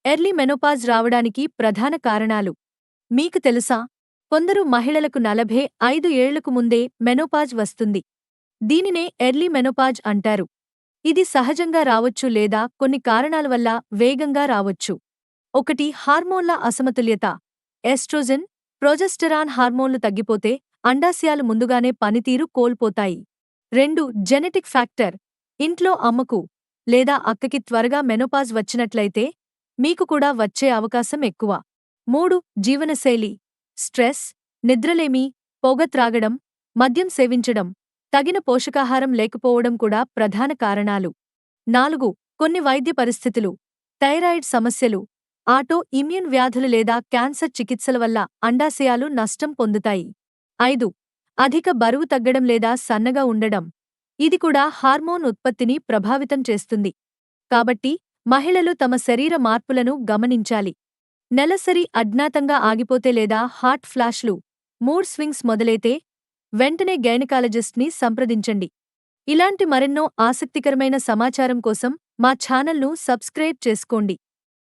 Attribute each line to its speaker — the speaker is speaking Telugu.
Speaker 1: ఎర్లీ మెనోపాజ్ రావడానికి ప్రధాన కారణాలు మీకు తెలుసా? కొందరు మహిళలకు 45 ఏళ్లకు ముందే మెనోపాజ్ వస్తుంది. దీనినే ఎర్లీ మెనోపాజ్ అంటారు. ఇది సహజంగా రావొచ్చు లేదా కొన్ని కారణాల వల్ల వేగంగా రావొచ్చు. 1 హార్మోన్ల అసమతుల్యత. ఎస్ట్రోజెన్, ప్రొజెస్టెరాన్ హార్మోన్లు తగ్గిపోతే అండాశయాలు ముందుగానే పనితీరు కోల్పోతాయి. 2 జెనెటిక్ ఫ్యాక్టర్. ఇంట్లో అమ్మకు లేదా అక్కకి త్వరగా మెనోపాజ్ వచ్చినట్లయితే మీకు కూడా వచ్చే అవకాశం ఎక్కువ. 3 జీవనశైలి. స్ట్రెస్, నిద్రలేమి, పొగ త్రాగడం, మద్యం సేవించడం, తగిన పోషకాహారం లేకపోవడం కూడా ప్రధాన కారణాలు. 4 కొన్ని వైద్య పరిస్థితులు. థైరాయిడ్ సమస్యలు, ఆటో ఇమ్యూన్ వ్యాధులు లేదా క్యాన్సర్ చికిత్సల వల్ల అండాశయాలు నష్టం పొందుతాయి. 5 అధిక బరువు తగ్గడం లేదా సన్నగా ఉండడం. ఇది కూడా హార్మోన్ ఉత్పత్తిని ప్రభావితం చేస్తుంది. కాబట్టి మహిళలు తమ శరీర మార్పులను గమనించాలి. నెలసరి అజ్ఞాతంగా ఆగిపోతే లేదా హాట్ ఫ్లాష్లు, మూడ్ స్వింగ్స్ మొదలైతే వెంటనే గైనకాలజిస్ట్ని సంప్రదించండి. ఇలాంటి మరెన్నో ఆసక్తికరమైన సమాచారం కోసం మా ఛానల్ను సబ్స్క్రైబ్ చేసుకోండి.